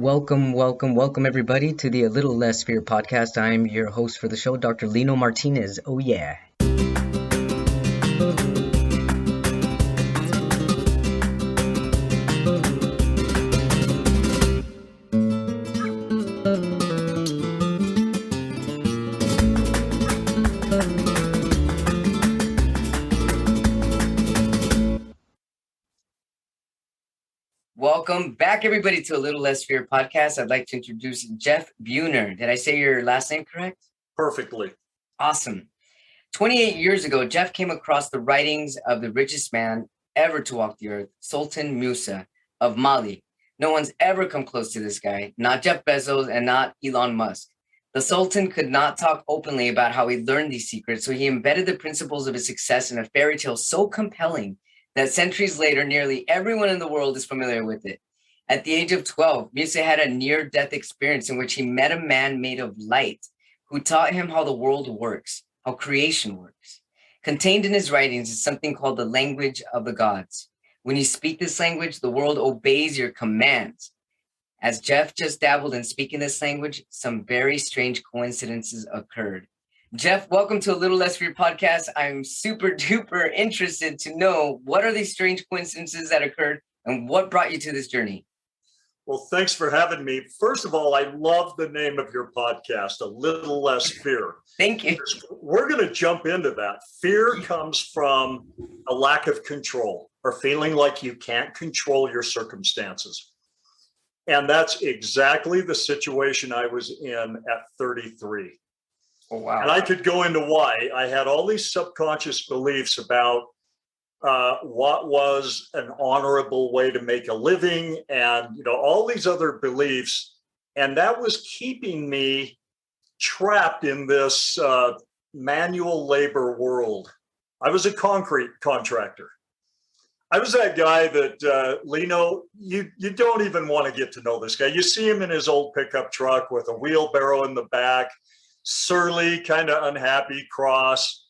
Welcome, everybody, to the A Little Less Fear podcast. I'm your host for the show, Dr. Lino Martinez. Oh, yeah. Welcome back, everybody, to A Little Less Fear podcast. I'd like to introduce Jeff Buehner. Did I say your last name correct? Perfectly. Awesome. 28 years ago, Jeff came across the writings of the richest man ever to walk the earth, Sultan Musa of Mali. No one's ever come close to this guy, not Jeff Bezos and not Elon Musk. The Sultan could not talk openly about how he learned these secrets, so he embedded the principles of his success in a fairy tale so compelling that centuries later, nearly everyone in the world is familiar with it. At the age of 12, Musa had a near-death experience in which he met a man made of light who taught him how the world works, how creation works. Contained in his writings is something called the language of the gods. When you speak this language, the world obeys your commands. As Jeff just dabbled in speaking this language, some very strange coincidences occurred. Jeff, welcome to A Little Less Fear podcast. I'm super duper interested to know what are these strange coincidences that occurred and what brought you to this journey? Well, thanks for having me. First of all, I love the name of your podcast, A Little Less Fear. Thank you. We're going to jump into that. Fear comes from a lack of control or feeling like you can't control your circumstances. And that's exactly the situation I was in at 33. Oh, wow. And I could go into why. I had all these subconscious beliefs about what was an honorable way to make a living and, all these other beliefs. And that was keeping me trapped in this manual labor world. I was a concrete contractor. I was that guy that, Lino, you don't even want to get to know this guy. You see him in his old pickup truck with a wheelbarrow in the back, surly, kind of unhappy, cross.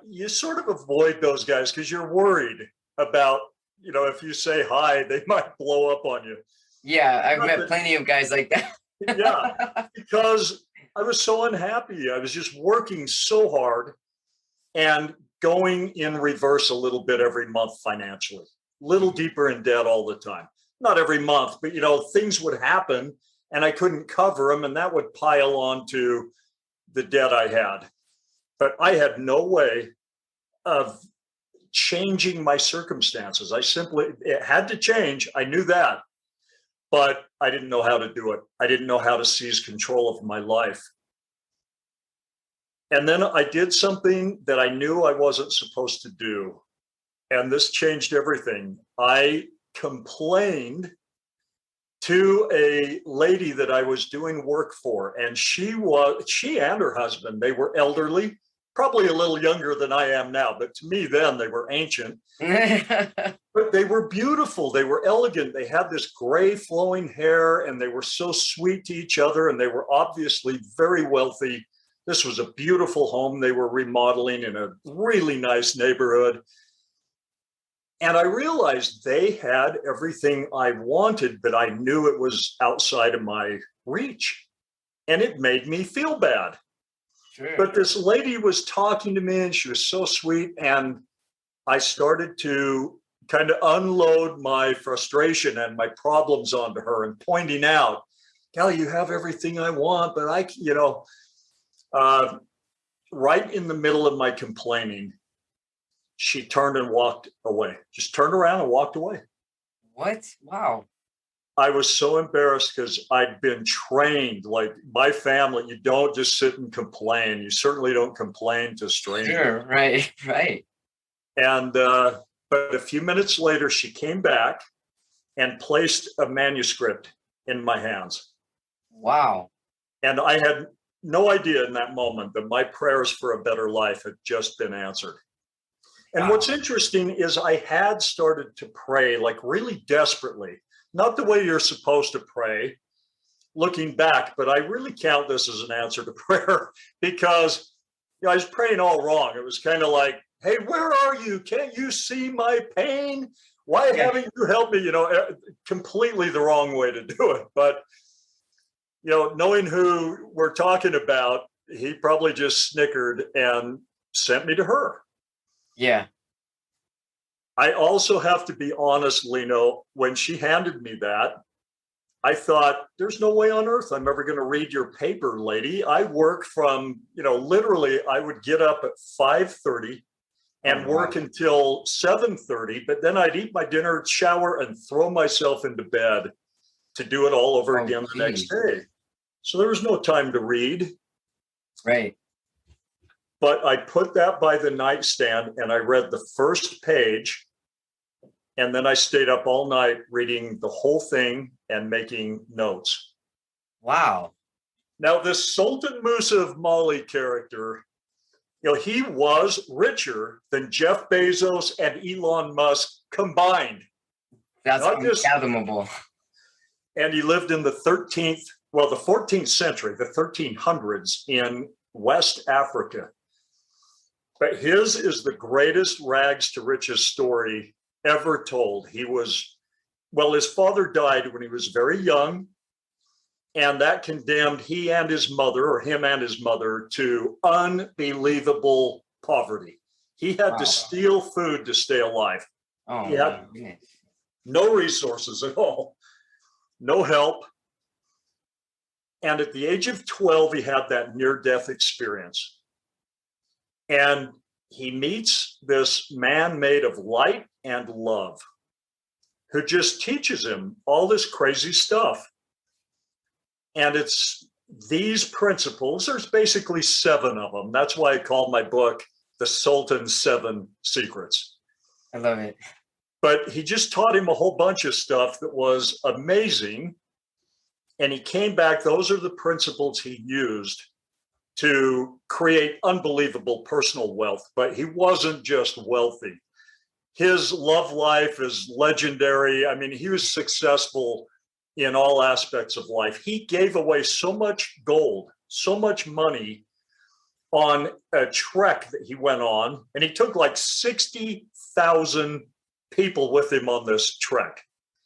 You sort of avoid those guys because you're worried about, if you say hi, they might blow up on you. Yeah, I've met plenty of guys like that. Yeah, because I was so unhappy. I was just working so hard and going in reverse a little bit every month financially, a little deeper in debt all the time. Not every month, but, things would happen and I couldn't cover them, and that would pile on to the debt I had. But I had no way of changing my circumstances. It had to change. I knew that, but I didn't know how to do it. I didn't know how to seize control of my life. And then I did something that I knew I wasn't supposed to do. And this changed everything. I complained to a lady that I was doing work for. And she and her husband, they were elderly, probably a little younger than I am now, but to me then they were ancient. But they were beautiful. They were elegant. They had this gray flowing hair and they were so sweet to each other. And they were obviously very wealthy. This was a beautiful home they were remodeling in a really nice neighborhood. And I realized they had everything I wanted, but I knew it was outside of my reach. And it made me feel bad. Sure. But this lady was talking to me and she was so sweet. And I started to kind of unload my frustration and my problems onto her and pointing out, Gal, you have everything I want, but right in the middle of my complaining, she turned and walked away, just turned around and walked away. What? Wow. I was so embarrassed because I'd been trained, like my family, you don't just sit and complain. You certainly don't complain to strangers. Sure, right. And, but a few minutes later, she came back and placed a manuscript in my hands. Wow. And I had no idea in that moment that my prayers for a better life had just been answered. And Wow. What's interesting is I had started to pray like really desperately, not the way you're supposed to pray looking back, but I really count this as an answer to prayer because I was praying all wrong. It was kind of like, hey, where are you? Can't you see my pain? Why Yeah. haven't you helped me? Completely the wrong way to do it. But, knowing who we're talking about, he probably just snickered and sent me to her. Yeah. I also have to be honest, Lino, when she handed me that, I thought, there's no way on earth I'm ever going to read your paper, lady. I work from, literally, I would get up at 5:30 and work until 7:30, but then I'd eat my dinner, shower, and throw myself into bed to do it all over again the next day. So there was no time to read. Right. But I put that by the nightstand and I read the first page. And then I stayed up all night reading the whole thing and making notes. Wow. Now, this Sultan Musa of Mali character, he was richer than Jeff Bezos and Elon Musk combined. That's unfathomable. And he lived in the 14th century, the 1300s in West Africa. But his is the greatest rags to riches story ever told. His father died when he was very young, and that condemned him and his mother, to unbelievable poverty. He had to steal food to stay alive. He had no resources at all, no help. And at the age of 12, he had that near-death experience. And he meets this man made of light and love who just teaches him all this crazy stuff. And it's these principles, there's basically 7 of them. That's why I called my book The Sultan's 7 Secrets. I love it. But he just taught him a whole bunch of stuff that was amazing. And he came back, those are the principles he used to create unbelievable personal wealth. But he wasn't just wealthy. His love life is legendary. I mean, he was successful in all aspects of life. He gave away so much gold, so much money on a trek that he went on. And he took like 60,000 people with him on this trek.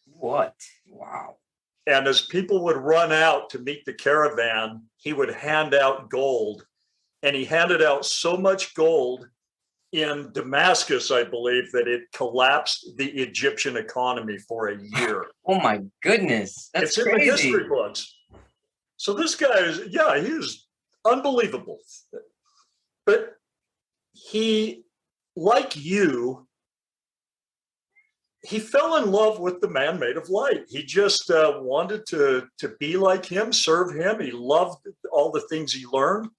What? Wow. And as people would run out to meet the caravan, he would hand out gold. And he handed out so much gold in Damascus, I believe, that it collapsed the Egyptian economy for a year. Oh my goodness. That's it's crazy. In the history books. So this guy he was unbelievable. But he, like you, he fell in love with the man made of light. He just wanted to be like him, serve him. He loved all the things he learned.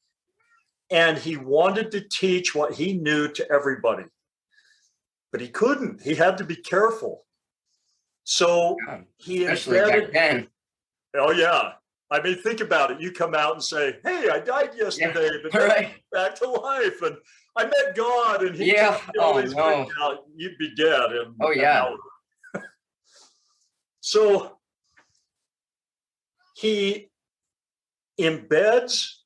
And he wanted to teach what he knew to everybody. But he couldn't. He had to be careful. So he back then. Oh, yeah. I mean, think about it. You come out and say, hey, I died yesterday, but then back to life. And I met God, and he out, you'd be dead in an hour. So he embeds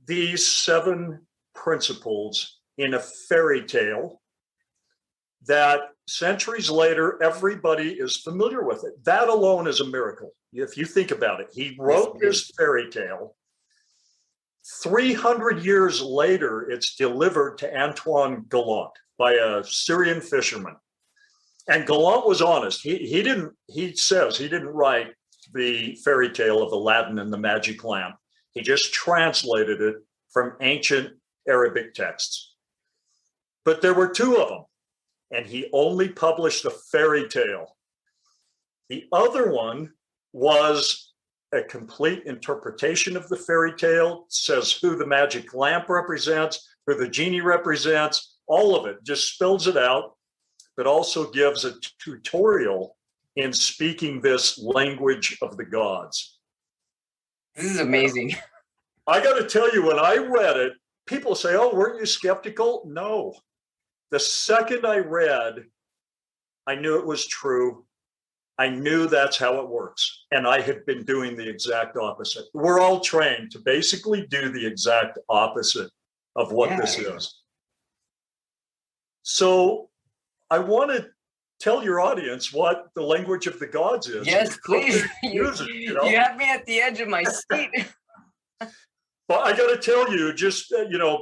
these 7 principles in a fairy tale that centuries later, everybody is familiar with it. That alone is a miracle. If you think about it, he wrote this fairy tale. 300 years later, it's delivered to Antoine Galland by a Syrian fisherman. And Galland was honest. He says he didn't write the fairy tale of Aladdin and the Magic Lamp. He just translated it from ancient Arabic texts. But there were 2 of them, and he only published a fairy tale. The other one was a complete interpretation of the fairy tale, says who the magic lamp represents, who the genie represents, all of it, just spells it out, but also gives a tutorial in speaking this language of the gods. This is amazing. I got to tell you, when I read it, people say, oh, weren't you skeptical? No. The second I read, I knew it was true. I knew that's how it works. And I had been doing the exact opposite. We're all trained to basically do the exact opposite of what this is. So I wanted tell your audience what the language of the gods is? Yes, please. Use it, You have me at the edge of my seat. But I got to tell you, just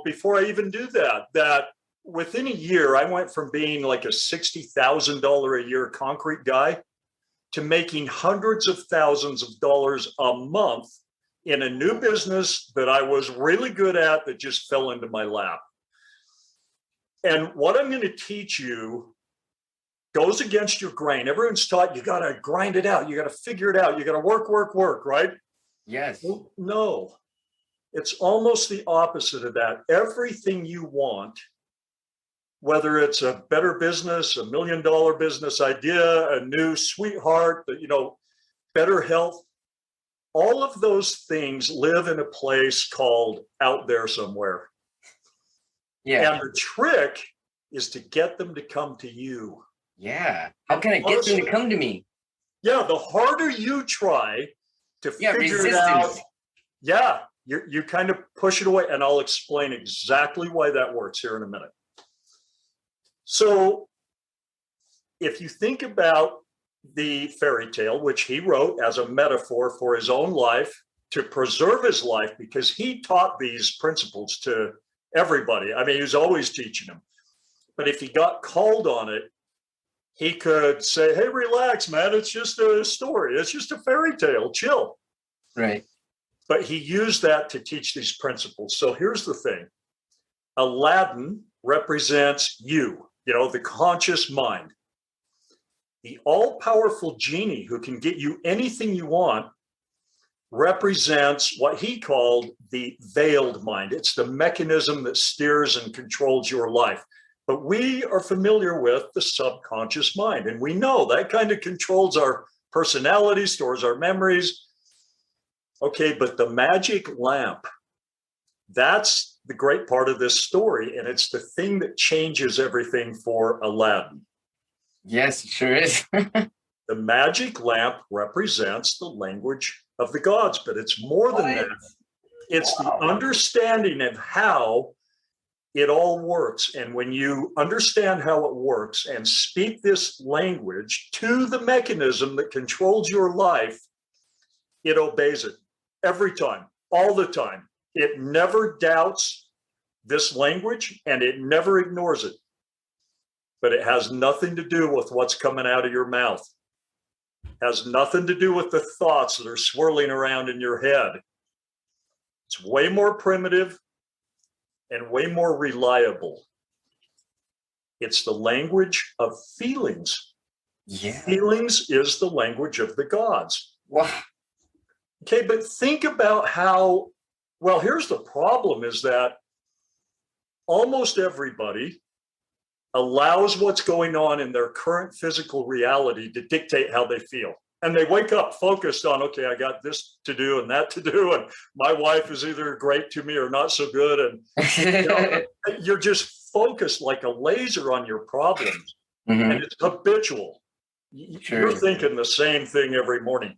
before I even do that, that within a year, I went from being like a $60,000 a year concrete guy to making hundreds of thousands of dollars a month in a new business that I was really good at that just fell into my lap. And what I'm going to teach you goes against your grain. Everyone's taught you got to grind it out. You got to figure it out. You got to work, right? Yes. Well, no, it's almost the opposite of that. Everything you want, whether it's a better business, $1 million business idea, a new sweetheart, better health, all of those things live in a place called out there somewhere. Yeah. And the trick is to get them to come to you. Yeah. How can I get them to come to me? Yeah, the harder you try to figure it out, you kind of push it away. And I'll explain exactly why that works here in a minute. So if you think about the fairy tale, which he wrote as a metaphor for his own life to preserve his life, because he taught these principles to everybody. I mean, he was always teaching them. But if he got called on it, he could say, hey, relax, man. It's just a story. It's just a fairy tale. Chill. Right. But he used that to teach these principles. So here's the thing. Aladdin represents you, the conscious mind. The all-powerful genie who can get you anything you want represents what he called the veiled mind. It's the mechanism that steers and controls your life. But we are familiar with the subconscious mind, and we know that kind of controls our personality, stores our memories. Okay, but the magic lamp, that's the great part of this story, and it's the thing that changes everything for Aladdin. Yes, it sure is. The magic lamp represents the language of the gods, but it's more than that. It's the understanding of how it all works. And when you understand how it works and speak this language to the mechanism that controls your life, it obeys it every time, all the time. It never doubts this language and it never ignores it. But it has nothing to do with what's coming out of your mouth. It has nothing to do with the thoughts that are swirling around in your head. It's way more primitive and way more reliable. It's the language of feelings. Yeah. Feelings is the language of the gods. Wow. Okay, but think about how, well, here's the problem is that almost everybody allows what's going on in their current physical reality to dictate how they feel. And they wake up focused on, okay, I got this to do and that to do. And my wife is either great to me or not so good. And you're just focused like a laser on your problems. Mm-hmm. And it's habitual. Sure. You're thinking the same thing every morning.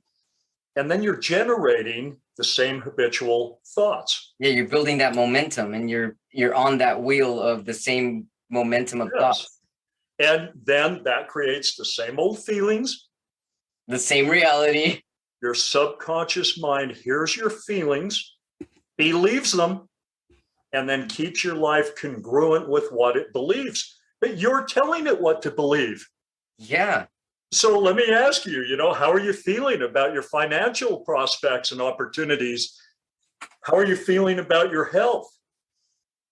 And then you're generating the same habitual thoughts. Yeah, you're building that momentum and you're on that wheel of the same momentum of thoughts. And then that creates the same old feelings. The same reality. Your subconscious mind hears your feelings, believes them, and then keeps your life congruent with what it believes. But you're telling it what to believe. Yeah. So let me ask you, how are you feeling about your financial prospects and opportunities? How are you feeling about your health?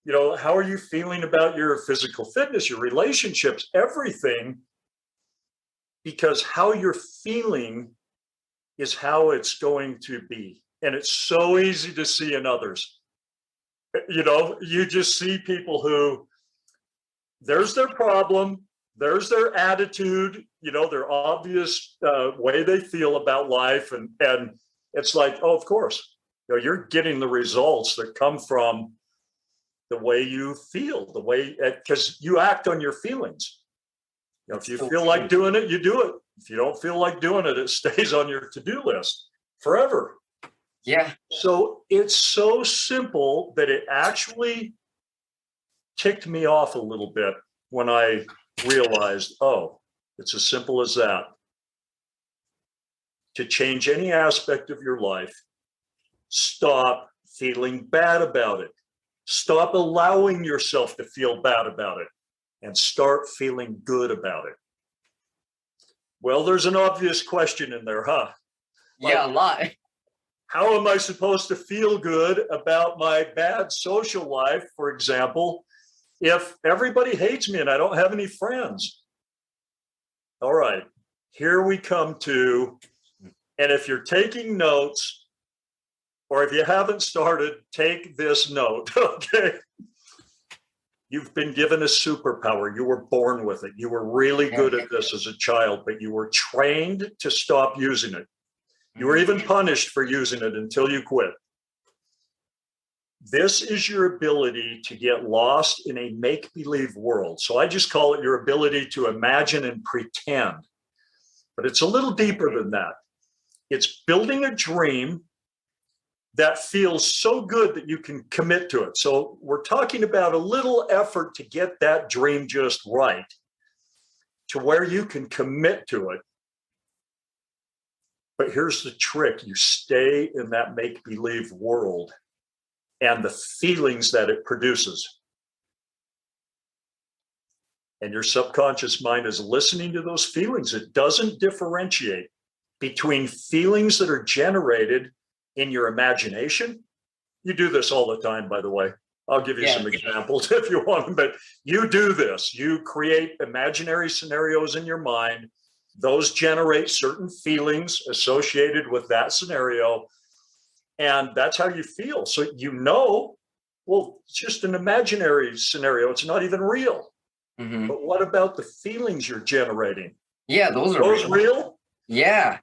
How are you feeling about your physical fitness, your relationships, everything? Because how you're feeling is how it's going to be. And it's so easy to see in others. You just see people who, there's their problem, there's their attitude, their obvious way they feel about life. And it's like, oh, of course, you're getting the results that come from the way you feel, the way, because you act on your feelings. If you feel like doing it, you do it. If you don't feel like doing it, it stays on your to-do list forever. Yeah. So it's so simple that it actually ticked me off a little bit when I realized, oh, It's as simple as that. To change any aspect of your life, stop feeling bad about it. Stop allowing yourself to feel bad about it and start feeling good about it. Well, there's an obvious question in there, huh? Yeah, a lot. How am I supposed to feel good about my bad social life, for example, if everybody hates me and I don't have any friends? All right, here we come to, and if you're taking notes, or if you haven't started, take this note, okay? You've been given a superpower. You were born with it. You were really good at this as a child, but you were trained to stop using it. You were even punished for using it until you quit. This is your ability to get lost in a make-believe world. So I just call it your ability to imagine and pretend. But it's a little deeper than that. It's building a dream that feels so good that you can commit to it. So we're talking about a little effort to get that dream just right, to where you can commit to it. But here's the trick. You stay in that make-believe world and the feelings that it produces. And your subconscious mind is listening to those feelings. It doesn't differentiate between feelings that are generated in your imagination. You do this all the time, by the way. I'll give you some examples if you want, but you do this. You create imaginary scenarios in your mind. Those generate certain feelings associated with that scenario. And that's how you feel. So you know, well, it's just an imaginary scenario. It's not even real. Mm-hmm. But what about the feelings you're generating? Yeah, those are real. Yeah.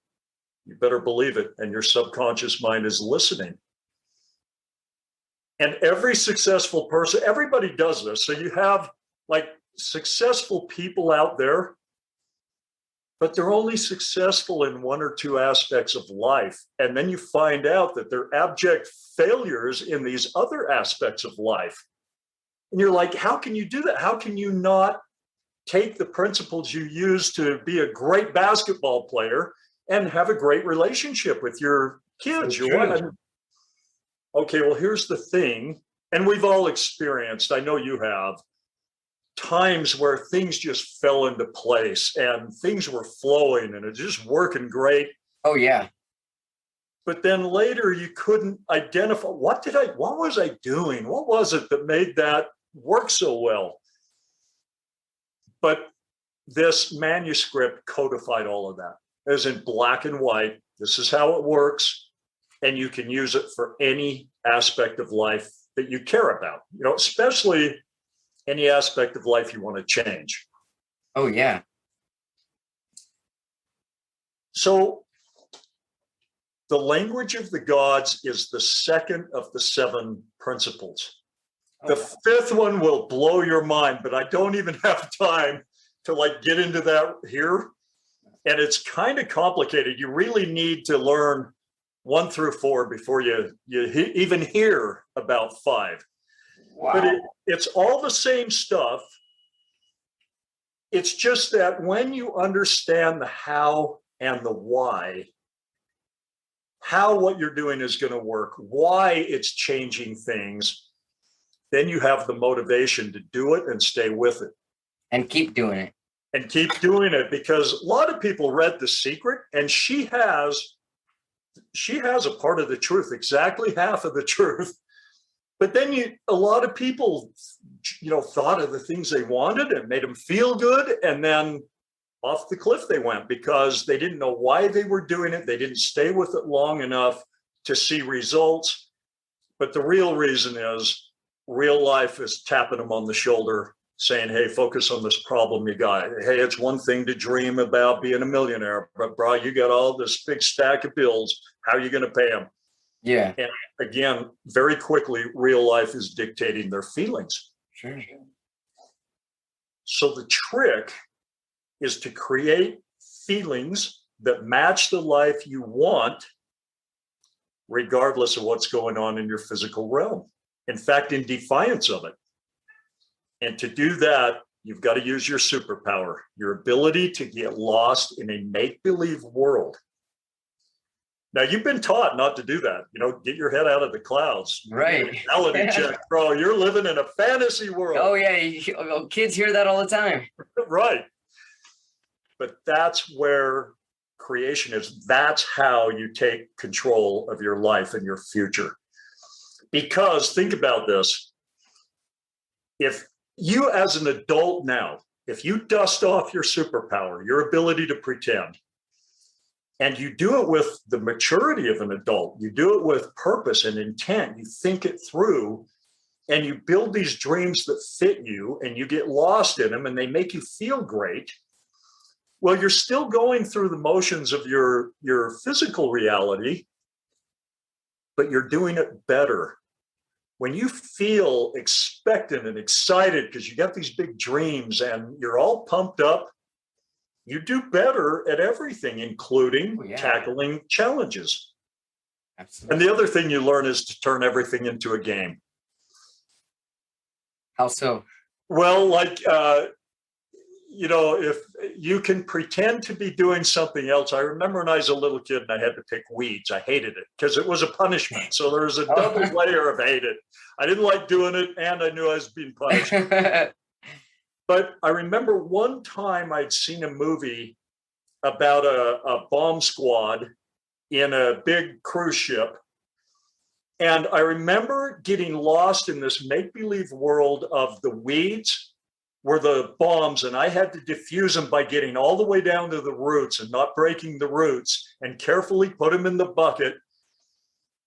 You better believe it. And your subconscious mind is listening. And every successful person, everybody does this. So you have like successful people out there, but they're only successful in one or two aspects of life. And then you find out that they're abject failures in these other aspects of life. And you're like, how can you do that? How can you not take the principles you use to be a great basketball player and have a great relationship with your kids, your wife? Okay, well, here's the thing. And we've all experienced, I know you have, times where things just fell into place and things were flowing and it's just working great. Oh, yeah. But then later you couldn't identify, what was I doing? What was it that made that work so well? But this manuscript codified all of that. It was in black and white. This is how it works. And you can use it for any aspect of life that you care about, especially any aspect of life you want to change. Oh, yeah. So the language of the gods is the second of the 7 principles. The fifth one will blow your mind, but I don't even have time to get into that here. And it's kind of complicated. You really need to learn 1 through 4 before you even hear about 5. Wow. But it's all the same stuff. It's just that when you understand the how and the why, how what you're doing is going to work, why it's changing things, then you have the motivation to do it and stay with it. And keep doing it. And keep doing it, because a lot of people read The Secret, and she has a part of the truth, exactly half of the truth. But then a lot of people, thought of the things they wanted and made them feel good, and then off the cliff they went because they didn't know why they were doing it. They didn't stay with it long enough to see results. But the real reason is real life is tapping them on the shoulder, saying, hey, focus on this problem you got. Hey, it's one thing to dream about being a millionaire, but bro, you got all this big stack of bills. How are you going to pay them? Yeah. And again, very quickly, real life is dictating their feelings. Sure. So the trick is to create feelings that match the life you want, regardless of what's going on in your physical realm. In fact, in defiance of it. And to do that, you've got to use your superpower, your ability to get lost in a make-believe world. Now, you've been taught not to do that. Get your head out of the clouds. Right. Reality check, bro. You're living in a fantasy world. Oh, yeah. Kids hear that all the time. Right. But that's where creation is. That's how you take control of your life and your future. Because think about this. If you, as an adult now, if you dust off your superpower, your ability to pretend, and you do it with the maturity of an adult, you do it with purpose and intent, you think it through, and you build these dreams that fit you, and you get lost in them, and they make you feel great. Well, you're still going through the motions of your physical reality, but you're doing it better. When you feel expectant and excited because you got these big dreams and you're all pumped up, you do better at everything, including tackling challenges. Absolutely. And the other thing you learn is to turn everything into a game. How so? Well, if you can pretend to be doing something else. I remember when I was a little kid and I had to pick weeds. I hated it because it was a punishment. So there was a double layer of hate it. I didn't like doing it, and I knew I was being punished. But I remember one time I'd seen a movie about a bomb squad in a big cruise ship. And I remember getting lost in this make-believe world of the weeds were the bombs, and I had to defuse them by getting all the way down to the roots and not breaking the roots and carefully put them in the bucket.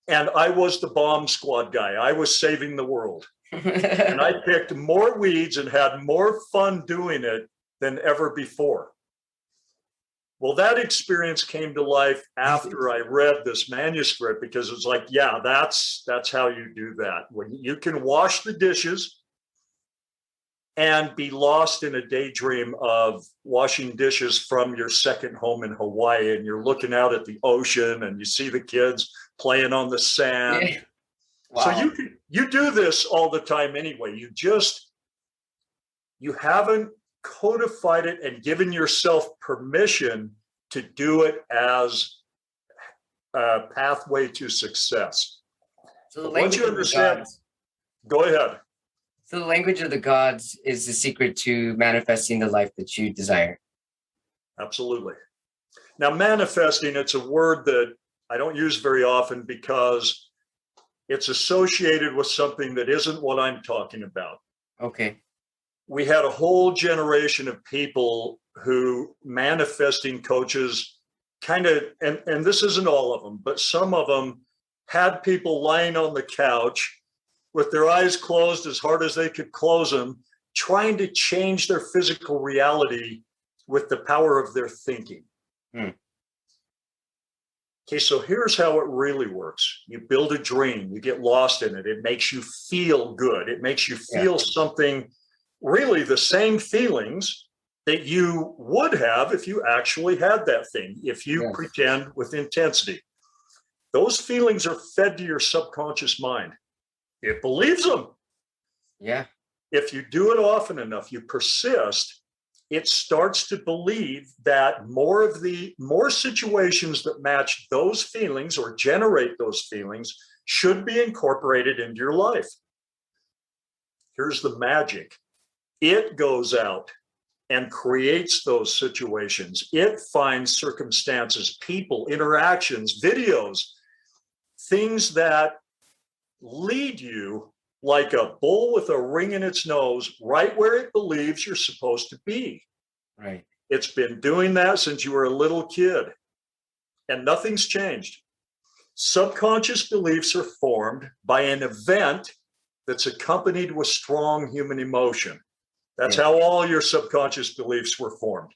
And I was the bomb squad guy. I was saving the world. And I picked more weeds and had more fun doing it than ever before. Well, that experience came to life after I read this manuscript, because it was like, yeah, that's how you do that. When you can wash the dishes and be lost in a daydream of washing dishes from your second home in Hawaii, and you're looking out at the ocean and you see the kids playing on the sand. Yeah. Wow. So you do this all the time anyway. You haven't codified it and given yourself permission to do it as a pathway to success. So once you understand, go ahead. So the language of the gods is the secret to manifesting the life that you desire. Absolutely. Now, manifesting, it's a word that I don't use very often because it's associated with something that isn't what I'm talking about. Okay. We had a whole generation of people who manifesting coaches kind of, and this isn't all of them, but some of them had people lying on the couch with their eyes closed as hard as they could close them, trying to change their physical reality with the power of their thinking. Okay, so here's how it really works. You build a dream, you get lost in it. It makes you feel good. It makes you feel something, really the same feelings that you would have if you actually had that thing, if you pretend with intensity. Those feelings are fed to your subconscious mind. It believes them. Yeah. If you do it often enough, you persist, it starts to believe that more situations that match those feelings or generate those feelings should be incorporated into your life. Here's the magic. It goes out and creates those situations. It finds circumstances, people, interactions, videos, things that lead you like a bull with a ring in its nose, right where it believes you're supposed to be. Right. It's been doing that since you were a little kid, and nothing's changed. Subconscious beliefs are formed by an event that's accompanied with strong human emotion. That's how all your subconscious beliefs were formed.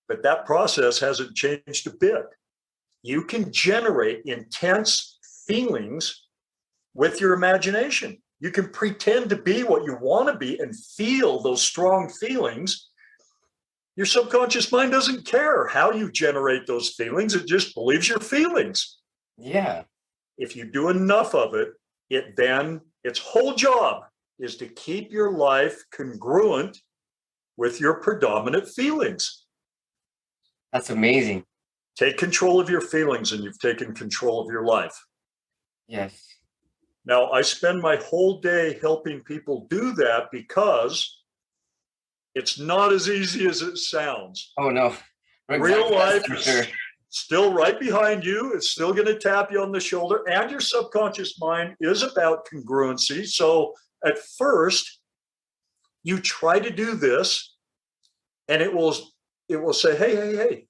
But that process hasn't changed a bit. You can generate intense feelings with your imagination. You can pretend to be what you want to be and feel those strong feelings. Your subconscious mind doesn't care how you generate those feelings. It just believes your feelings. Yeah. If you do enough of it, its whole job is to keep your life congruent with your predominant feelings. That's amazing. Take control of your feelings and you've taken control of your life. Yes. Now, I spend my whole day helping people do that because it's not as easy as it sounds. Oh, no. Real life for is sure. still right behind you. It's still going to tap you on the shoulder, and your subconscious mind is about congruency. So at first, you try to do this, and it will say, hey,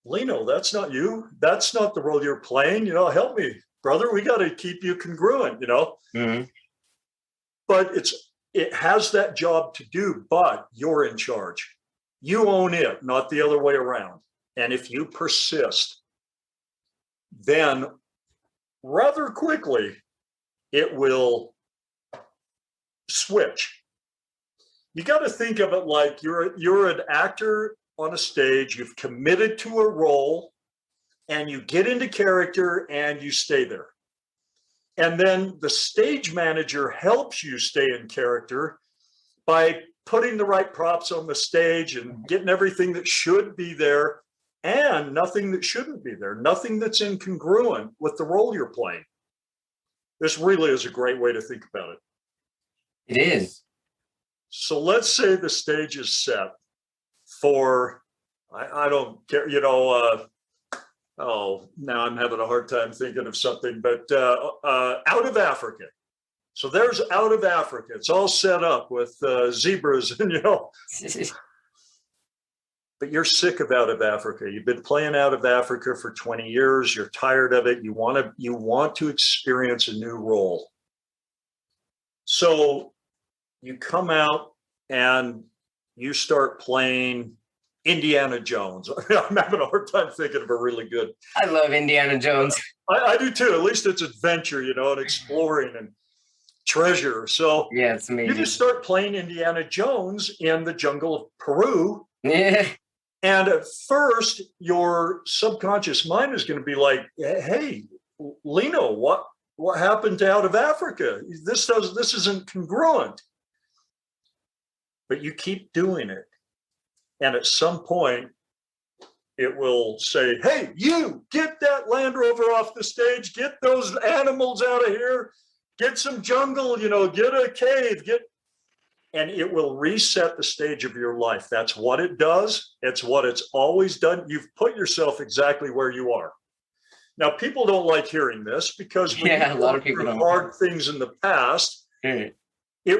Lino, that's not you. That's not the role you're playing. Help me, brother. We got to keep you congruent, Mm-hmm. But it has that job to do, but you're in charge. You own it, not the other way around. And if you persist, then rather quickly, it will switch. You got to think of it like you're an actor on a stage, you've committed to a role, and you get into character and you stay there. And then the stage manager helps you stay in character by putting the right props on the stage and getting everything that should be there and nothing that shouldn't be there, nothing that's incongruent with the role you're playing. This really is a great way to think about it. It is. So let's say the stage is set for, I don't care, now I'm having a hard time thinking of something, but out of Africa. So there's out of Africa. It's all set up with zebras and, but you're sick of out of Africa. You've been playing out of Africa for 20 years. You're tired of it. You want to experience a new role. So you come out and you start playing Indiana Jones. I'm having a hard time thinking of a really good. I love Indiana Jones. I do too. At least it's adventure, and exploring and treasure. So yeah, it's amazing. You just start playing Indiana Jones in the jungle of Peru. Yeah. And at first, your subconscious mind is going to be like, "Hey, Lino, what happened to out of Africa? This isn't congruent." But you keep doing it. And at some point, it will say, "Hey, you, get that Land Rover off the stage, get those animals out of here, get some jungle, get a cave, and it will reset the stage of your life. That's what it does. It's what it's always done. You've put yourself exactly where you are. Now, people don't like hearing this because when a lot of people don't. Hard things in the past, it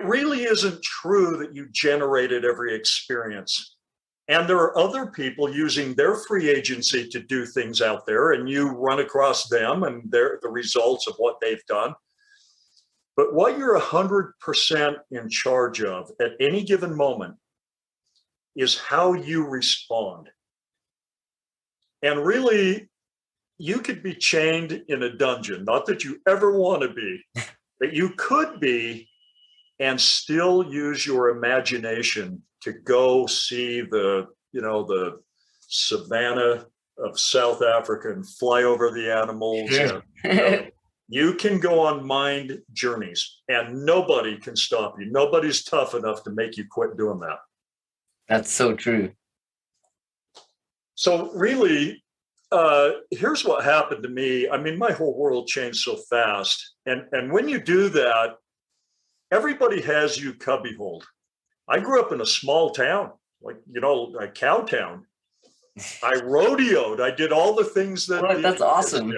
really isn't true that you generated every experience. And there are other people using their free agency to do things out there, and you run across them and the results of what they've done. But what you're 100% in charge of at any given moment is how you respond. And really, you could be chained in a dungeon, not that you ever want to be, but you could be and still use your imagination to go see the savannah of South Africa and fly over the animals. And, you can go on mind journeys and nobody can stop you. Nobody's tough enough to make you quit doing that. That's so true. So really, here's what happened to me. I mean, my whole world changed so fast. And when you do that, everybody has you cubbyholed. I grew up in a small town, like, a cow town. I rodeoed. I did all the things that. That's awesome.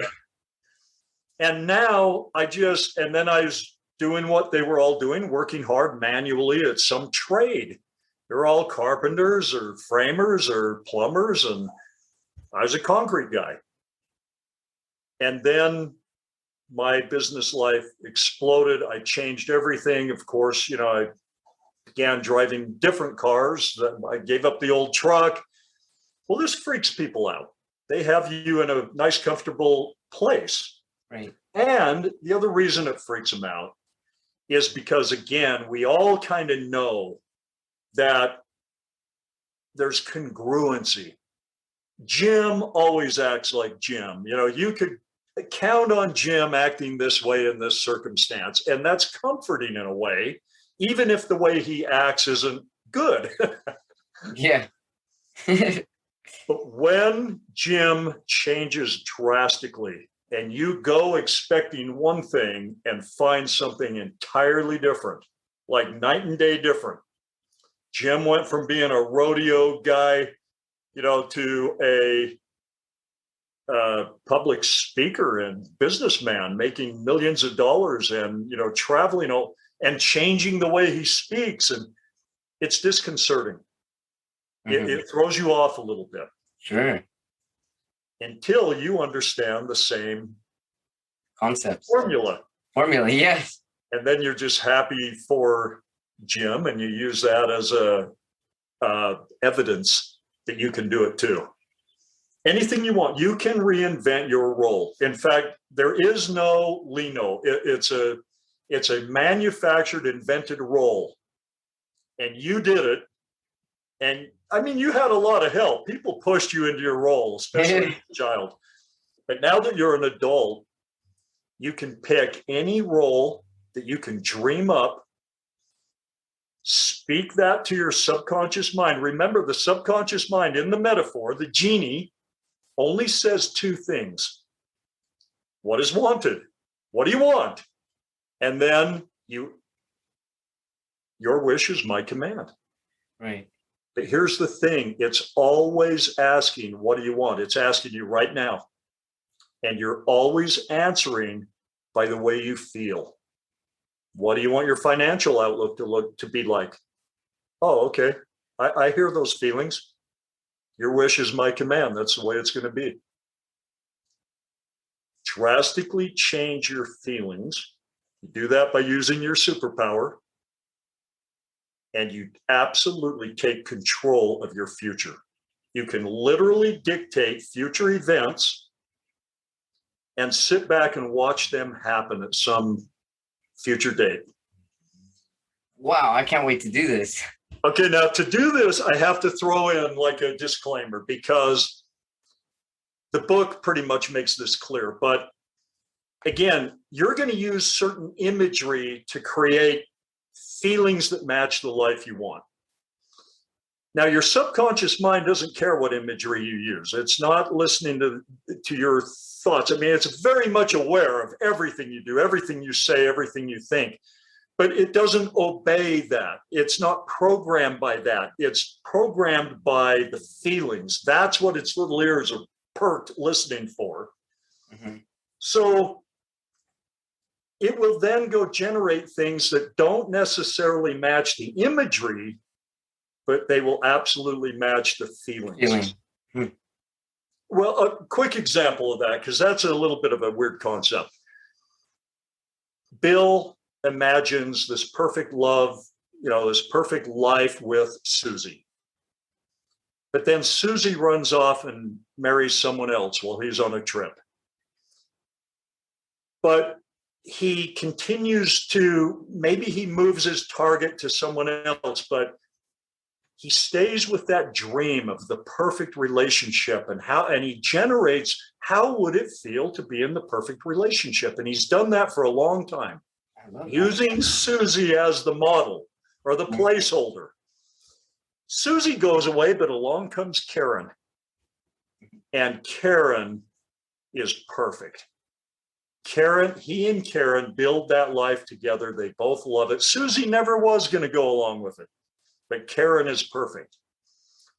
And now I was doing what they were all doing, working hard manually at some trade. They're all carpenters or framers or plumbers, and I was a concrete guy. And then my business life exploded. I changed everything. Of course, I began driving different cars. I gave up the old truck. Well, this freaks people out. They have you in a nice, comfortable place. Right. And the other reason it freaks them out is because, again, we all kind of know that there's congruency. Jim always acts like Jim. You could count on Jim acting this way in this circumstance, and that's comforting in a way, even if the way he acts isn't good. Yeah. But when Jim changes drastically and you go expecting one thing and find something entirely different, like night and day different. Jim went from being a rodeo guy, to a public speaker and businessman making millions of dollars and, traveling and changing the way he speaks. And it's disconcerting. It throws you off a little bit. Sure. Until you understand the same Concepts. Formula, yes. and then you're just happy for Jim, and you use that as a evidence that you can do it too. Anything you want, you can reinvent your role. In fact, there is no lino. It's a manufactured, invented role, and you did it. And I mean, you had a lot of help. People pushed you into your role, especially as a child. But now that you're an adult, you can pick any role that you can dream up, speak that to your subconscious mind. Remember, the subconscious mind in the metaphor, the genie, only says two things. What is wanted? What do you want? And then your wish is my command. Right. But here's the thing. It's always asking, what do you want? It's asking you right now. And you're always answering by the way you feel. What do you want your financial outlook to be like? Oh, okay. I hear those feelings. Your wish is my command. That's the way it's going to be. Drastically change your feelings. You do that by using your superpower. And you absolutely take control of your future. You can literally dictate future events and sit back and watch them happen at some future date. Wow, I can't wait to do this. Okay, now to do this, I have to throw in like a disclaimer because the book pretty much makes this clear. But again, you're going to use certain imagery to create feelings that match the life you want. Now, your subconscious mind doesn't care what imagery you use. It's not listening to your thoughts. I mean, it's very much aware of everything you do, everything you say, everything you think, but it doesn't obey that. It's not programmed by that. It's programmed by the feelings. That's what its little ears are perked listening for. Mm-hmm. So it will then go generate things that don't necessarily match the imagery, but they will absolutely match the feelings. Well, a quick example of that, because that's a little bit of a weird concept. Bill imagines this perfect love, this perfect life with Susie. But then Susie runs off and marries someone else while he's on a trip. But he continues maybe he moves his target to someone else, but he stays with that dream of the perfect relationship and he generates, how would it feel to be in the perfect relationship? And he's done that for a long time, using Susie as the model or the placeholder. Susie goes away, but along comes Karen. And Karen is perfect. He and Karen build that life together. They both love it. Susie never was going to go along with it, but Karen is perfect.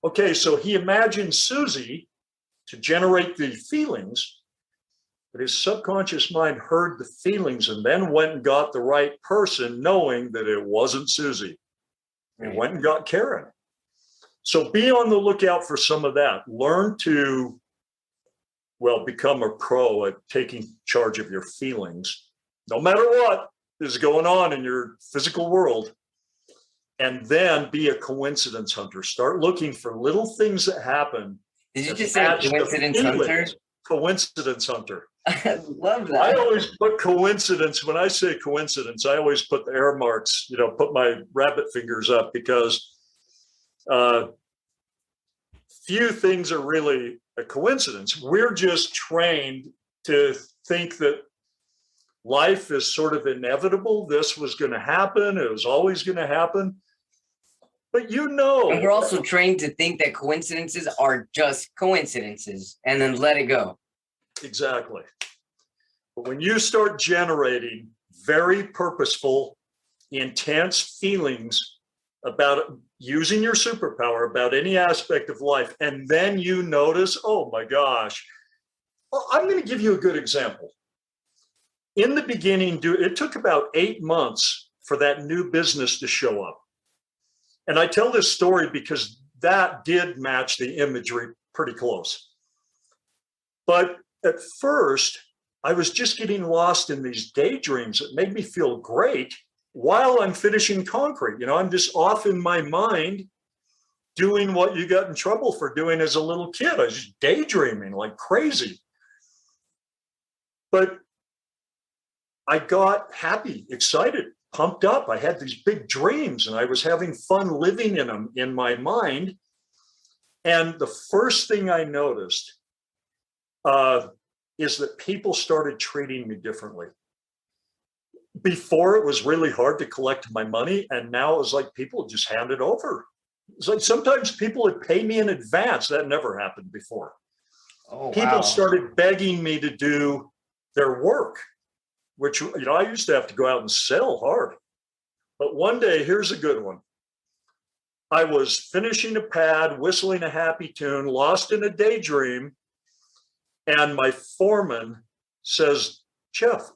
Okay, so he imagined Susie to generate the feelings, but his subconscious mind heard the feelings and then went and got the right person, knowing that it wasn't Susie. It went and got Karen. So be on the lookout for some of that. Learn to become a pro at taking charge of your feelings, no matter what is going on in your physical world. And then be a coincidence hunter. Start looking for little things that happen. Did you just say coincidence hunter? Coincidence hunter. I love that. I always put coincidence. When I say coincidence, I always put the air marks, put my rabbit fingers up, because few things are really a coincidence. We're just trained to think that life is sort of inevitable. This was going to happen. It was always going to happen. But And we're also trained to think that coincidences are just coincidences and then let it go. exactly. But when you start generating very purposeful, intense feelings about using your superpower about any aspect of life, and then you notice, oh my gosh, well, I'm going to give you a good example. In the beginning, it took about 8 months for that new business to show up. And I tell this story because that did match the imagery pretty close. But at first, I was just getting lost in these daydreams that made me feel great while I'm finishing concrete. I'm just off in my mind doing what you got in trouble for doing as a little kid. I was just daydreaming like crazy. But I got happy, excited, pumped up. I had these big dreams and I was having fun living in them in my mind. And the first thing I noticed is that people started treating me differently. Before, it was really hard to collect my money, and now it was like people just hand it over. It's like sometimes people would pay me in advance. That never happened before. Oh, People wow. started begging me to do their work, which I used to have to go out and sell hard. But one day, here's a good one. I was finishing a pad, whistling a happy tune, lost in a daydream, and my foreman says, "Jeff,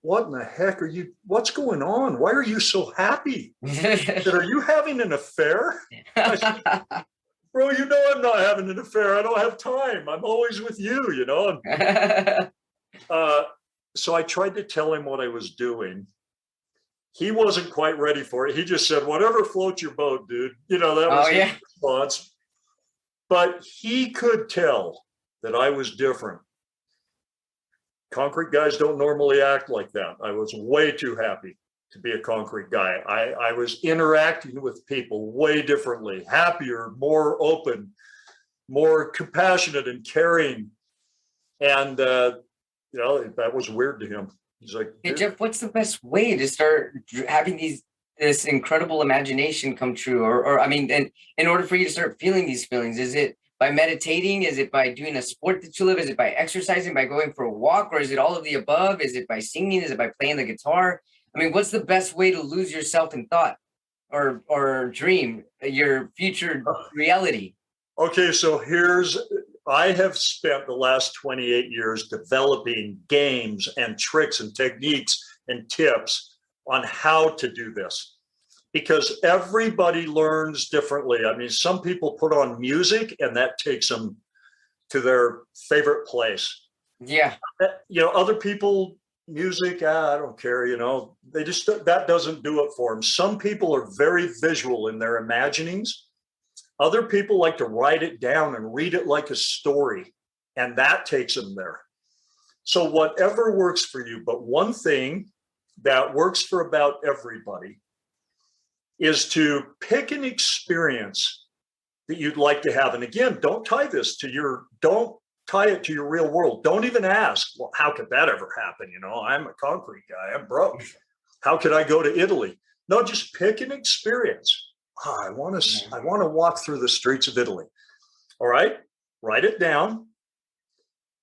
what in the heck what's going on? Why are you so happy?" I said, "Are you having an affair?" I said, "Bro, I'm not having an affair. I don't have time. I'm always with you, So I tried to tell him what I was doing. He wasn't quite ready for it. He just said, "Whatever floats your boat, dude." That was his response. But he could tell that I was different. Concrete guys don't normally act like that. I was way too happy to be a concrete guy. I was interacting with people way differently, happier, more open, more compassionate and caring. And, that was weird to him. He's like, "Hey, Jeff, what's the best way to start having this incredible imagination come true?" Or I mean, and in order for you to start feeling these feelings, is it by meditating? Is it by doing a sport that you love? Is it by exercising, by going for a walk? Or is it all of the above? Is it by singing? Is it by playing the guitar? I mean, what's the best way to lose yourself in thought or dream your future reality? Okay, so I have spent the last 28 years developing games and tricks and techniques and tips on how to do this, because everybody learns differently. I mean, some people put on music and that takes them to their favorite place. Yeah. Other people, music, I don't care, they just, that doesn't do it for them. Some people are very visual in their imaginings. Other people like to write it down and read it like a story, and that takes them there. So whatever works for you, but one thing that works for about everybody is to pick an experience that you'd like to have. And again, don't tie it to your real world. Don't even ask, well, how could that ever happen? I'm a concrete guy, I'm broke. How could I go to Italy? No, just pick an experience. I want to walk through the streets of Italy. All right, write it down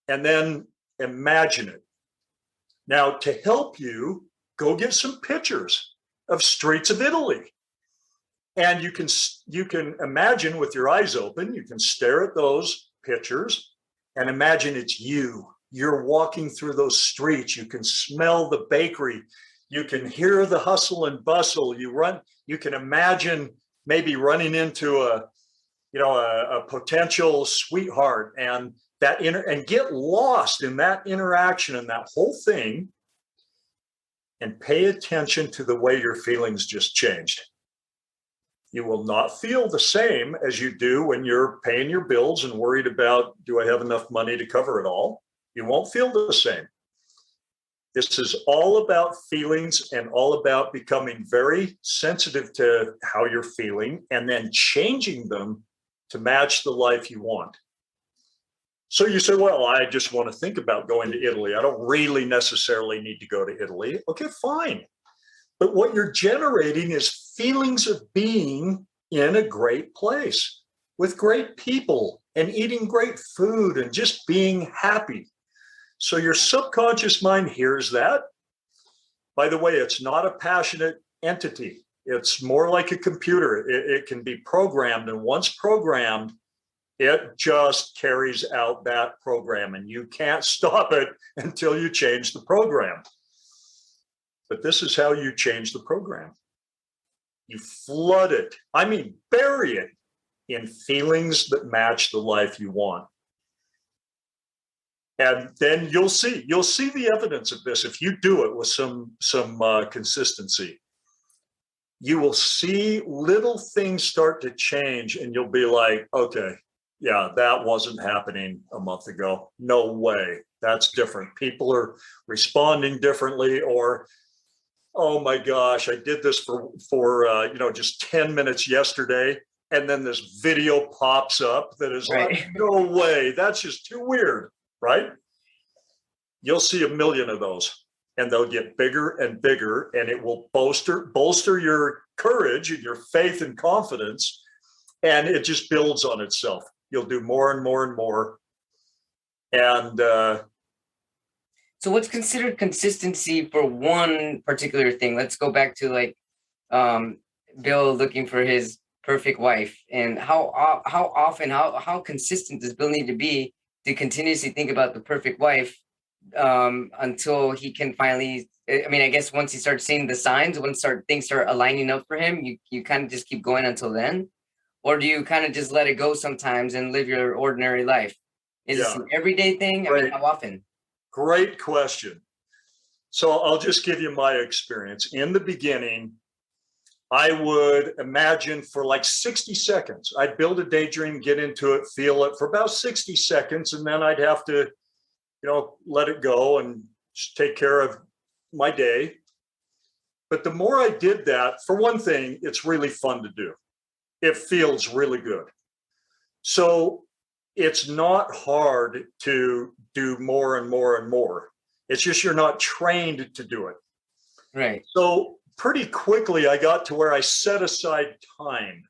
and then imagine it. Now, to help you, go get some pictures of streets of Italy. And you can imagine with your eyes open, you can stare at those pictures and imagine it's you. You're walking through those streets. You can smell the bakery. You can hear the hustle and bustle. You can imagine maybe running into a potential sweetheart and get lost in that interaction and that whole thing, and pay attention to the way your feelings just changed. You will not feel the same as you do when you're paying your bills and worried about, do I have enough money to cover it all? You won't feel the same. This is all about feelings and all about becoming very sensitive to how you're feeling and then changing them to match the life you want. So you say, well, I just want to think about going to Italy. I don't really necessarily need to go to Italy. Okay, fine. But what you're generating is feelings of being in a great place with great people and eating great food and just being happy. So your subconscious mind hears that. By the way, it's not a passionate entity. It's more like a computer. It can be programmed, and once programmed, it just carries out that program, and you can't stop it until you change the program. But this is how you change the program. You flood it, I mean, bury it in feelings that match the life you want. And then you'll see the evidence of this if you do it with some consistency. You will see little things start to change, and you'll be like, okay, yeah, that wasn't happening a month ago. No way, that's different. People are responding differently, or, oh my gosh, I did this for just 10 minutes yesterday, and then this video pops up that is like, no way, that's just too weird, right? You'll see a million of those, and they'll get bigger and bigger, and it will bolster your courage and your faith and confidence, and it just builds on itself. You'll do more and more and more. And so what's considered consistency for one particular thing? Let's go back to like Bill looking for his perfect wife, and how often, how consistent does Bill need to be to continuously think about the perfect wife until he can finally, I mean, I guess once he starts seeing the signs, once things start aligning up for him, you kind of just keep going until then? Or do you kind of just let it go sometimes and live your ordinary life? Is this an everyday thing? I mean, how often? Great question. So I'll just give you my experience. In the beginning, I would imagine for like 60 seconds. I'd build a daydream, get into it, feel it for about 60 seconds, and then I'd have to, let it go and just take care of my day. But the more I did that, for one thing, it's really fun to do. It feels really good. So it's not hard to do more and more and more. It's just you're not trained to do it. Right. So pretty quickly, I got to where I set aside time.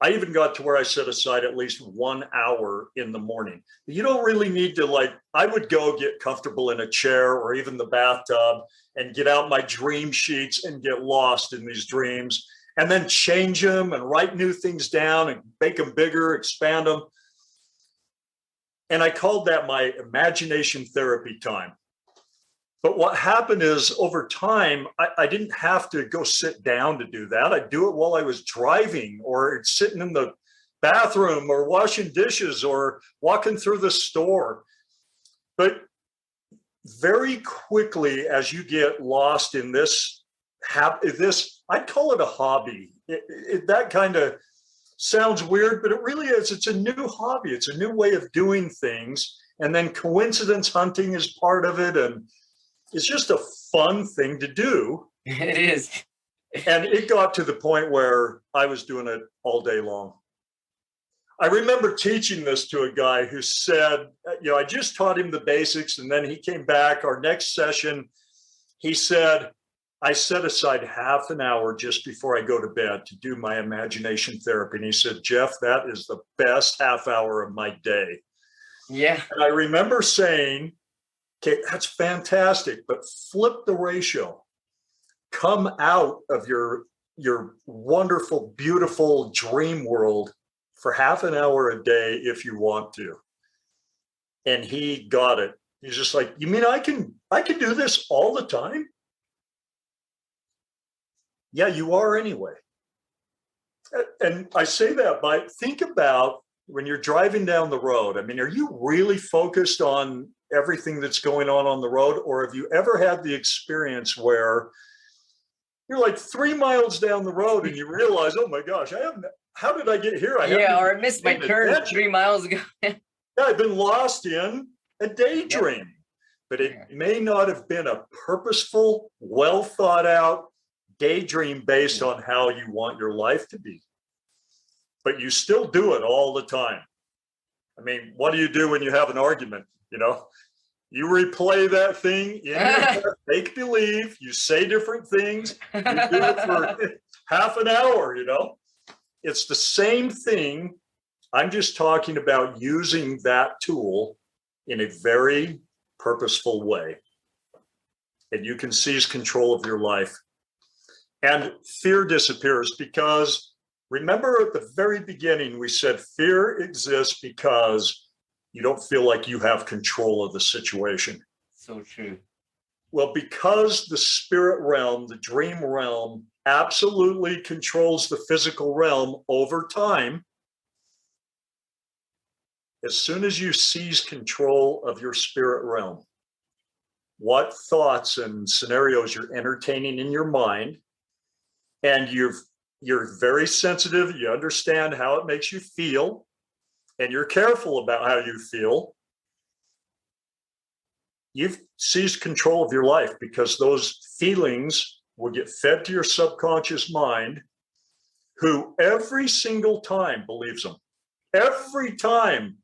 I even got to where I set aside at least 1 hour in the morning. You don't really need to I would go get comfortable in a chair or even the bathtub and get out my dream sheets and get lost in these dreams, and then change them and write new things down and make them bigger, expand them. And I called that my imagination therapy time. But what happened is over time, I didn't have to go sit down to do that. I'd do it while I was driving or sitting in the bathroom or washing dishes or walking through the store. But very quickly, as you get lost in this, I'd call it a hobby. That kind of sounds weird, but it really is. It's a new hobby. It's a new way of doing things. And then coincidence hunting is part of it. And it's just a fun thing to do. It is. And it got to the point where I was doing it all day long. I remember teaching this to a guy who said, I just taught him the basics. And then he came back our next session. He said, I set aside half an hour just before I go to bed to do my imagination therapy. And he said, Jeff, that is the best half hour of my day. Yeah. And I remember saying, okay, that's fantastic, but flip the ratio. Come out of your wonderful, beautiful dream world for half an hour a day if you want to. And he got it. He's just like, you mean I can do this all the time? Yeah, you are anyway. And I say that by think about when you're driving down the road. I mean, are you really focused on everything that's going on the road? Or have you ever had the experience where you're like 3 miles down the road and you realize, oh my gosh, how did I get here? Or I missed my turn 3 miles ago. Yeah, I've been lost in a daydream. Yep. But it may not have been a purposeful, well thought out daydream based on how you want your life to be. But you still do it all the time. I mean, what do you do when you have an argument? You replay that thing in your head, make believe, you say different things, you do it for half an hour, it's the same thing. I'm just talking about using that tool in a very purposeful way. And you can seize control of your life. And fear disappears because remember at the very beginning, we said fear exists because you don't feel like you have control of the situation. So true. Well, because the spirit realm, the dream realm, absolutely controls the physical realm over time, as soon as you seize control of your spirit realm, what thoughts and scenarios you're entertaining in your mind, and you're very sensitive, you understand how it makes you feel, and you're careful about how you feel, you've seized control of your life, because those feelings will get fed to your subconscious mind, who every single time believes them. Every time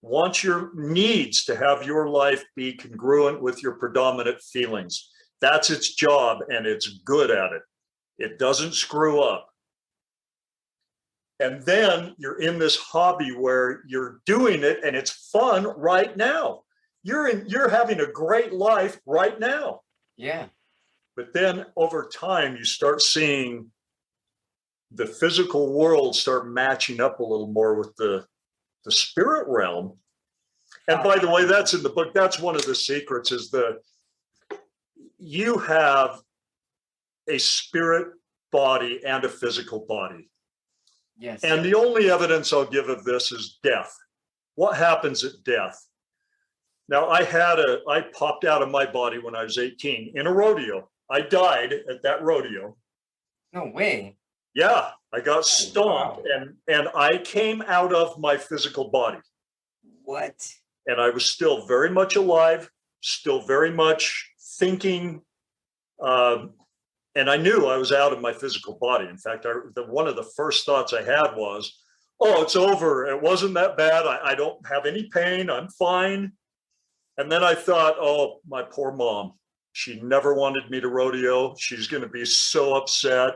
wants your needs to have your life be congruent with your predominant feelings. That's its job, and it's good at it. It doesn't screw up. And then you're in this hobby where you're doing it and it's fun right now. You're having a great life right now. Yeah. But then over time, you start seeing the physical world start matching up a little more with the spirit realm. And by the way, that's in the book. That's one of the secrets, is you have a spirit body and a physical body. Yes. And the only evidence I'll give of this is death. What happens at death? Now, I popped out of my body when I was 18 in a rodeo. I died at that rodeo. No way. Yeah, I got stomped. Wow. and I came out of my physical body. What? And I was still very much alive, still very much thinking. And I knew I was out of my physical body. In fact, one of the first thoughts I had was, oh, it's over. It wasn't that bad. I don't have any pain. I'm fine. And then I thought, oh, my poor mom. She never wanted me to rodeo. She's going to be so upset.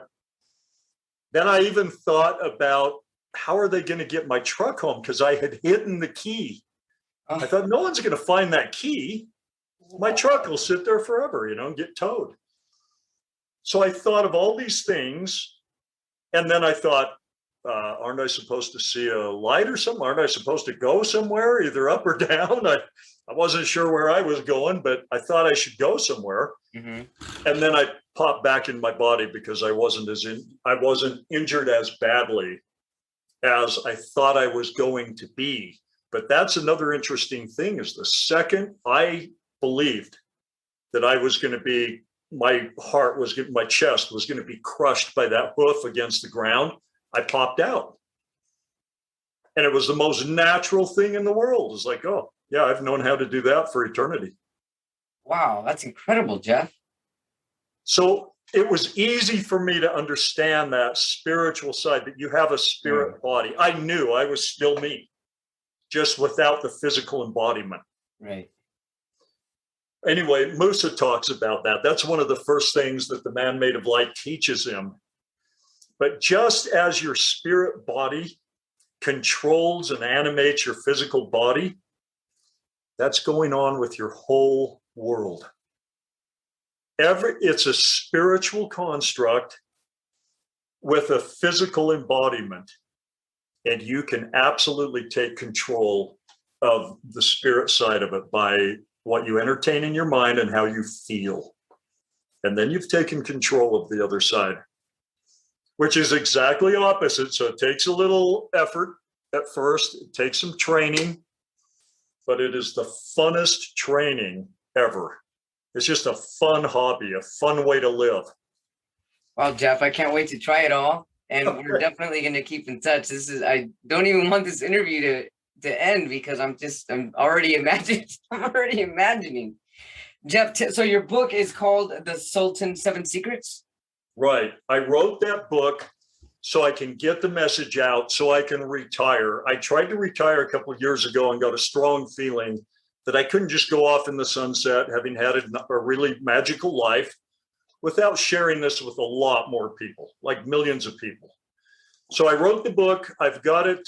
Then I even thought about, how are they going to get my truck home? Because I had hidden the key. I thought, no one's going to find that key. My truck will sit there forever, and get towed. So I thought of all these things. And then I thought, aren't I supposed to see a light or something? Aren't I supposed to go somewhere, either up or down? I wasn't sure where I was going, but I thought I should go somewhere. Mm-hmm. And then I popped back in my body because I wasn't injured as badly as I thought I was going to be. But that's another interesting thing, is the second I believed that I was going to be, my chest was going to be crushed by that hoof against the ground, I popped out. And it was the most natural thing in the world. It's like, oh, yeah, I've known how to do that for eternity. Wow, that's incredible, Jeff. So it was easy for me to understand that spiritual side, that you have a spirit body. I knew I was still me, just without the physical embodiment. Right. Anyway, Musa talks about that. That's one of the first things that the man-made of light teaches him. But just as your spirit body controls and animates your physical body, that's going on with your whole world. It's a spiritual construct with a physical embodiment, and you can absolutely take control of the spirit side of it by what you entertain in your mind and how you feel. And then you've taken control of the other side, which is exactly opposite. So it takes a little effort at first. It takes some training, but it is the funnest training ever. It's just a fun hobby, a fun way to live. Well, Jeff, I can't wait to try it all. And we're definitely going to keep in touch. I don't even want this interview to end, because I'm already imagining. Jeff, so your book is called The Sultan 7 Secrets? Right. I wrote that book so I can get the message out, so I can retire. I tried to retire a couple of years ago and got a strong feeling that I couldn't just go off in the sunset, having had a really magical life, without sharing this with a lot more people, like millions of people. So I wrote the book. I've got it.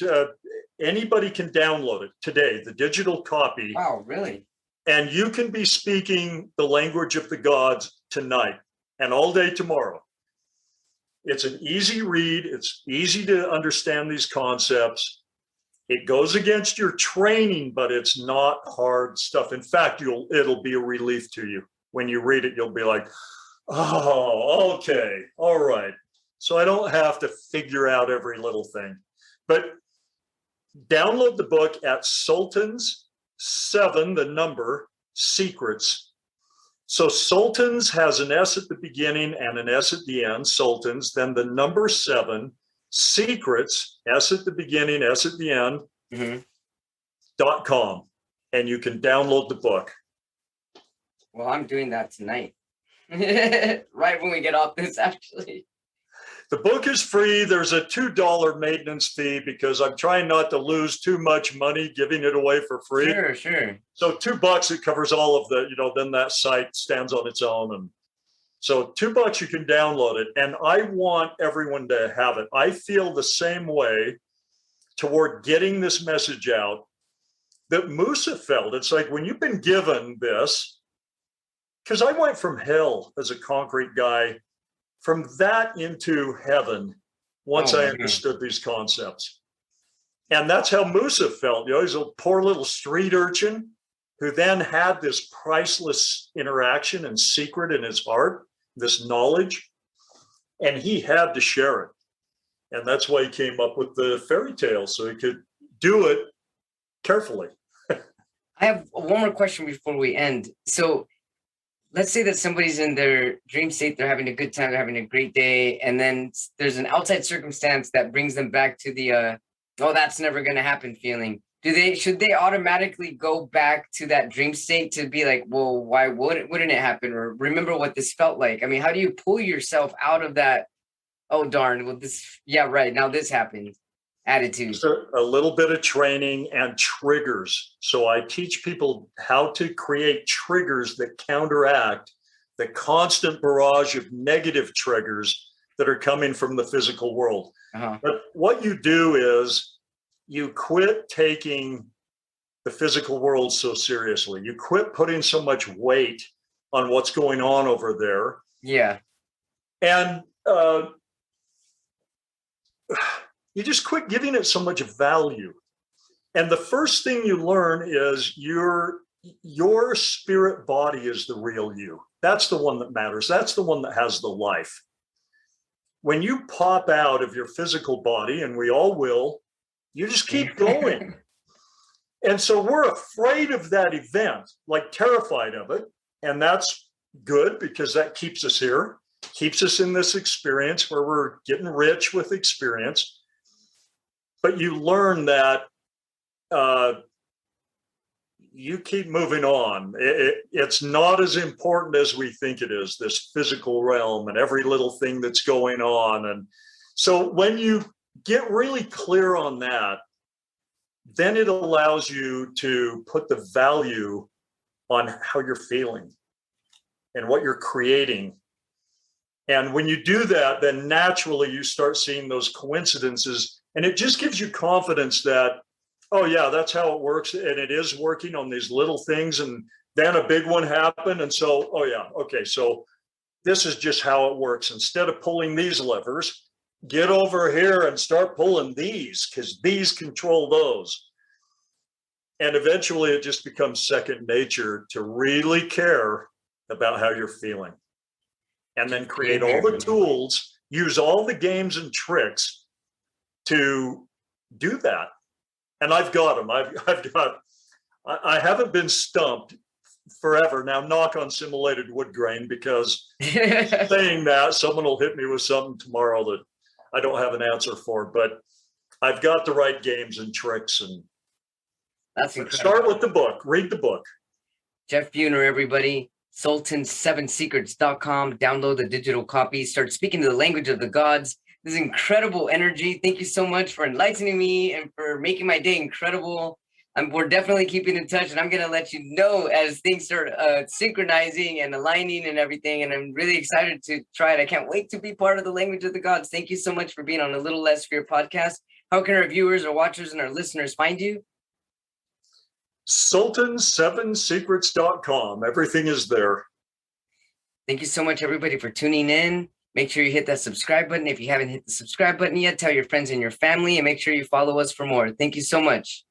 Anybody can download it today, the digital copy. Wow, really? And you can be speaking the language of the gods tonight and all day tomorrow. It's an easy read. It's easy to understand these concepts. It goes against your training, but it's not hard stuff. In fact, it'll be a relief to you. When you read it, you'll be like, oh, okay, all right. So I don't have to figure out every little thing. But download the book at Sultan's 7, the number, Secrets. So Sultan's has an S at the beginning and an S at the end, Sultan's, then the number 7, Secrets, S at the beginning, S at the end, .com. And you can download the book. Well, I'm doing that tonight. Right when we get off this, actually. The book is free. There's a $2 maintenance fee because I'm trying not to lose too much money giving it away for free. Sure, sure. So $2, it covers all of the, then that site stands on its own. And so $2, you can download it. And I want everyone to have it. I feel the same way toward getting this message out that Musa felt. It's like when you've been given this, because I went from hell as a concrete guy, from that into heaven once I understood these concepts. And that's how Musa felt. He's a poor little street urchin who then had this priceless interaction and secret in his heart, this knowledge, and he had to share it. And that's why he came up with the fairy tale, so he could do it carefully. I have one more question before we end. So let's say that somebody's in their dream state, they're having a good time, they're having a great day, and then there's an outside circumstance that brings them back to the oh, that's never going to happen feeling. Should they automatically go back to that dream state to be like, well, why wouldn't it happen, or remember what this felt like? I mean, how do you pull yourself out of that, oh darn, well now this happened attitude? So a little bit of training and triggers. So I teach people how to create triggers that counteract the constant barrage of negative triggers that are coming from the physical world. But what you do is you quit taking the physical world so seriously. You quit putting so much weight on what's going on over there. Yeah. And you just quit giving it so much value. And the first thing you learn is your spirit body is the real you. That's the one that matters. That's the one that has the life. When you pop out of your physical body, and we all will, you just keep going. And so we're afraid of that event, like terrified of it. And that's good because that keeps us here, keeps us in this experience where we're getting rich with experience. But you learn that you keep moving on. It's not as important as we think it is, this physical realm and every little thing that's going on. And so when you get really clear on that, then it allows you to put the value on how you're feeling and what you're creating. And when you do that, then naturally you start seeing those coincidences, and it just gives you confidence that, oh yeah, that's how it works. And it is working on these little things. And then a big one happened. And so, oh yeah, okay. So this is just how it works. Instead of pulling these levers, get over here and start pulling these, because these control those. And eventually it just becomes second nature to really care about how you're feeling. And then create all the tools, use all the games and tricks to do that. And I've got them. I haven't been stumped forever. Now, knock on simulated wood grain, because saying that, someone will hit me with something tomorrow that I don't have an answer for. But I've got the right games and tricks. And that's incredible. Start with the book. Read the book. Jeff Buehner, everybody. Sultan7secrets.com. Download the digital copy. Start speaking to the language of the gods. This is incredible energy. Thank you so much for enlightening me and for making my day incredible. we're definitely keeping in touch, and I'm going to let you know as things start synchronizing and aligning and everything. And I'm really excited to try it. I can't wait to be part of the language of the gods. Thank you so much for being on A Little Less Fear podcast. How can our viewers or watchers and our listeners find you? Sultan7secrets.com. Everything is there. Thank you so much, everybody, for tuning in. Make sure you hit that subscribe button. If you haven't hit the subscribe button yet, tell your friends and your family, and make sure you follow us for more. Thank you so much.